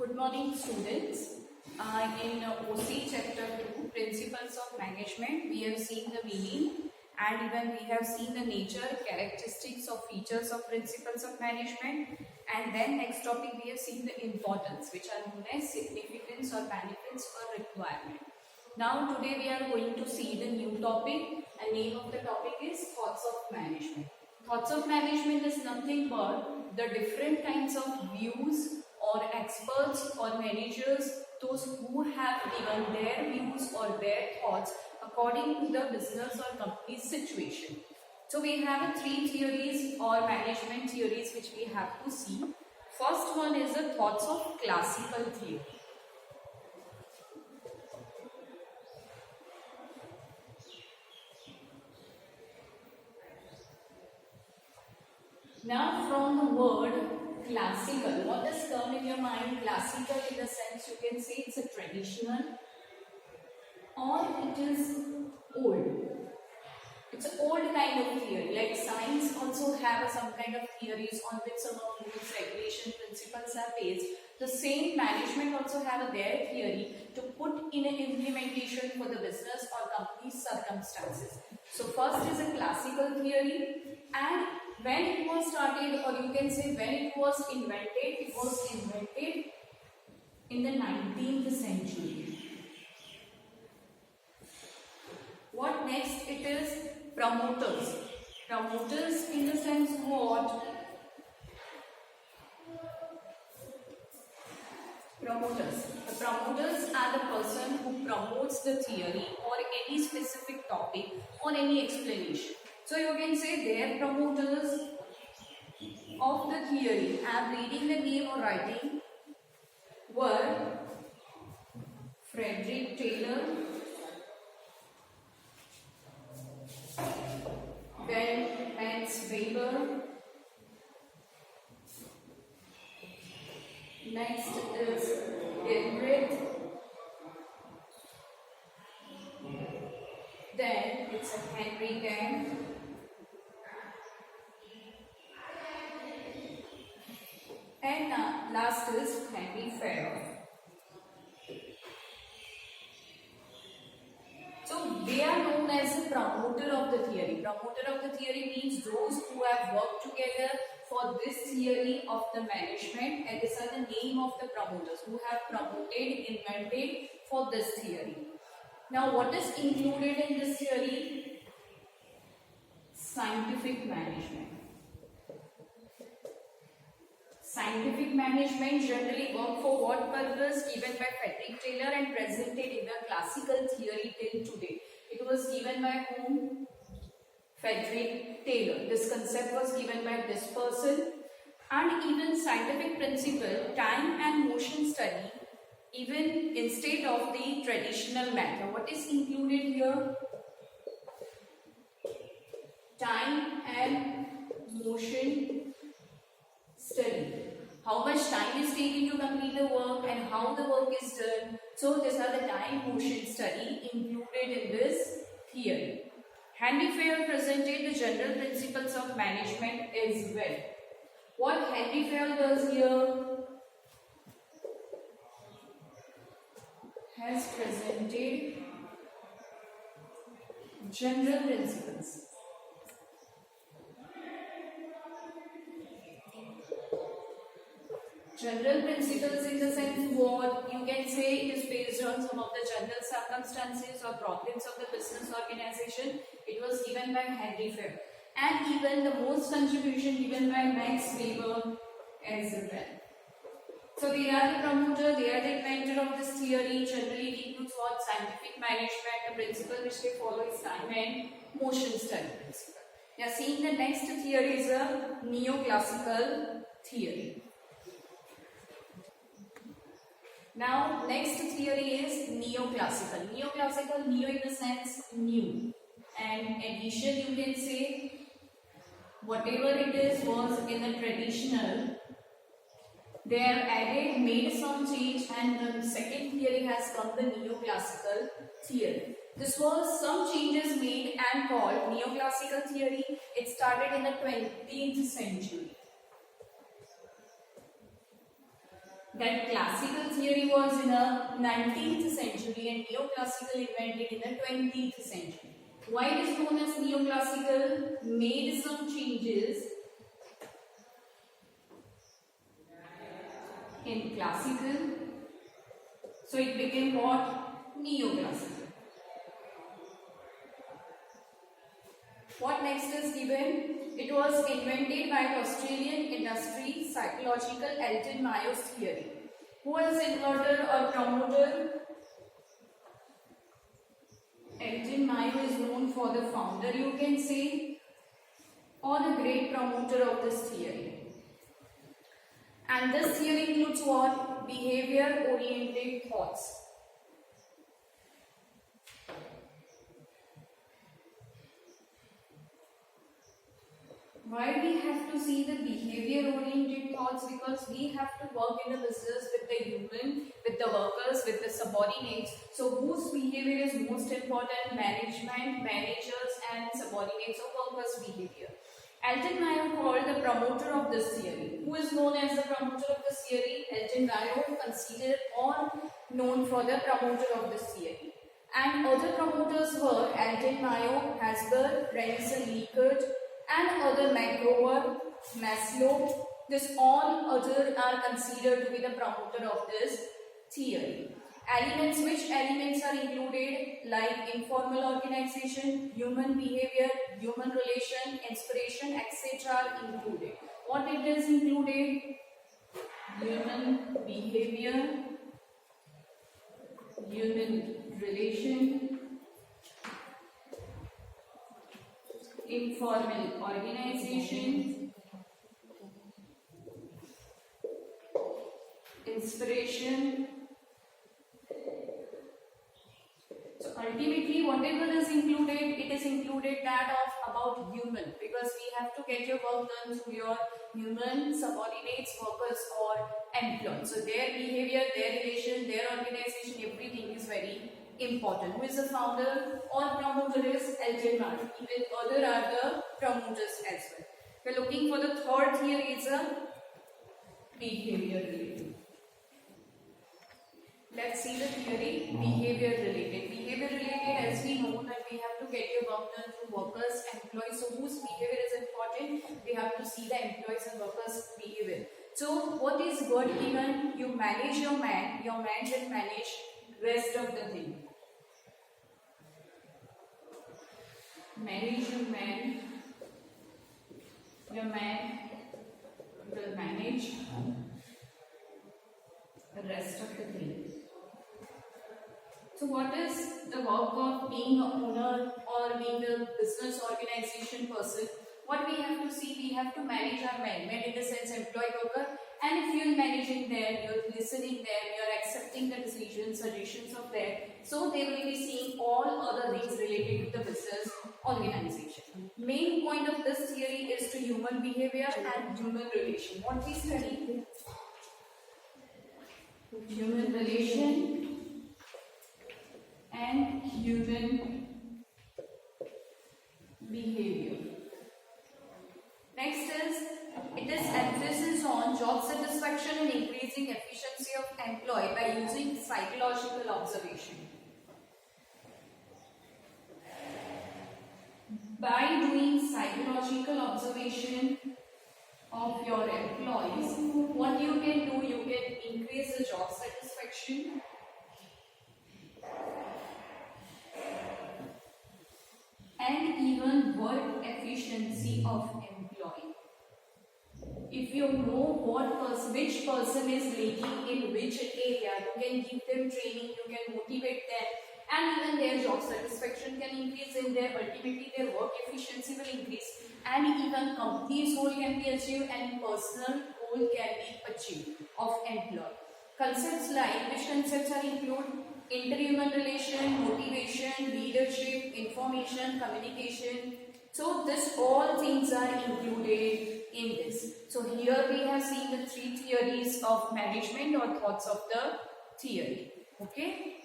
Good morning, students. In OC Chapter 2, Principles of Management, we have seen the meaning and even we have seen the nature, characteristics or features of Principles of Management. And then next topic we have seen the importance, which are known as significance or benefits or requirement. Now today we are going to see the new topic, and name of the topic is Thoughts of Management. Thoughts of Management is nothing but the different kinds of views or experts or managers, those who have given their views or their thoughts according to the business or company's situation. So we have three theories or management theories which we have to see. First one is the thoughts of classical theory. Now from the word classical, what does come in your mind? Classical in the sense you can say it's a traditional or it is old. It's an old kind of theory, like science also have some kind of theories on which some of rules, regulation, principles are based. The same management also have their theory to put in an implementation for the business or company's circumstances. So first is a classical theory, and when it was started, or you can say when it was invented in the 19th century. What next? It is promoters. Promoters in the sense what? Promoters. The promoters are the person who promotes the theory or any specific topic or any explanation. So you can say they are promoters of the theory. I am reading the name or writing. Were Frederick Taylor, then Max Weber, next is Gilbreth, then it's a Henry Gantt, and last is Henry Farrell. So they are known as the promoter of the theory. Promoter of the theory means those who have worked together for this theory of the management, and these are the name of the promoters who have promoted, invented for this theory. Now what is included in this theory? Scientific management. Scientific management generally work for what purpose? Given by Frederick Taylor and presented in the classical theory till today. It was given by whom? Frederick Taylor. This concept was given by this person. And even scientific principle, time and motion study, even instead of the traditional method. What is included here? Time and motion study. How much time is taken to complete the work and how the work is done. So these are the time motion study included in this theory. Henry Farrell presented the general principles of management as well. What Henry Farrell does here? Has presented general principles. General principles in the sense what? You can say it is based on some of the general circumstances or problems of the business organization. It was given by Henry Farrell. And even the most contribution given by Max Weber as well. So they are the promoter, they are the inventor of this theory. Generally it includes what? Scientific management. The principle which they follow is time and motion study principle. Now seeing the next theory is a neoclassical theory. Now next theory is neoclassical. Neoclassical, neo in the sense new, and addition you can say whatever it is was in the traditional, they are added, made some change, and the second theory has come, the neoclassical theory. This was some changes made and called neoclassical theory. It started in the 20th century. that classical theory was in the 19th century and neoclassical invented in the 20th century. Why it is known as neoclassical? Made some changes in classical, so it became what? Neoclassical. What next is given? It was invented by the Australian industry psychological Elton Mayo's theory. Who was inventor or promoter? Elton Mayo is known for the founder, you can say, or the great promoter of this theory. And this theory includes what? Behavior-oriented thoughts. Why we have to see the behavior-oriented thoughts? Because we have to work in a business with the human, with the workers, with the subordinates. So whose behavior is most important? Management, managers and subordinates of workers' behavior. Elton Mayo called the promoter of this theory. Who is known as the promoter of this theory? Elton Mayo, considered or known for the promoter of this theory. And other promoters were Elton Mayo, Hasbro, Renison Likert, and other McGraw, Maslow. This all other are considered to be the promoter of this theory. Elements, which elements are included? Like informal organization, human behavior, human relation, inspiration, etc. are included. What it is included? Human behavior, human relation, informal organization, inspiration. So ultimately whatever is included, it is included that of about human, because we have to get your work done through your human subordinates, workers or employees. So their behavior, their relation, their organization, everything is very important. Who is the founder or promoter is Elton Mayo. Even other are the promoters as well. We are looking for the third theory, is a behavior related. Let's see the theory, behavior related. Behavior related, as we know that we have to get your work done through workers, employees. So whose behavior is important? We have to see the employees and workers' behavior. So what is God given? You manage your man will manage rest of the thing. Manage your man will manage the rest of the thing. So what is the work of being an owner or being a business organization person? What we have to see, we have to manage our men in the sense employee worker, and if you're managing them, you're listening them, you're accepting the decisions, suggestions of them, so they will be seeing all other things related to the business organization. Main point of this theory is to human behavior and human relation. What we study? Human relation and human behavior. Next is, it is emphasis on job satisfaction and increasing efficiency of employee by using psychological observation. By doing psychological observation of your employees, what you can do, you can increase the job satisfaction and even work efficiency of employee. If you know which person is leading in which area, you can give them training, you can motivate them, and even their job satisfaction can increase, and ultimately their work efficiency will increase, and even company's goal can be achieved and personal goal can be achieved of employee. Concepts like, which concepts are included? Interhuman relation, motivation, leadership, information, communication. So this all things are included in this. So here we have seen the three theories of management or thoughts of the theory. Okay.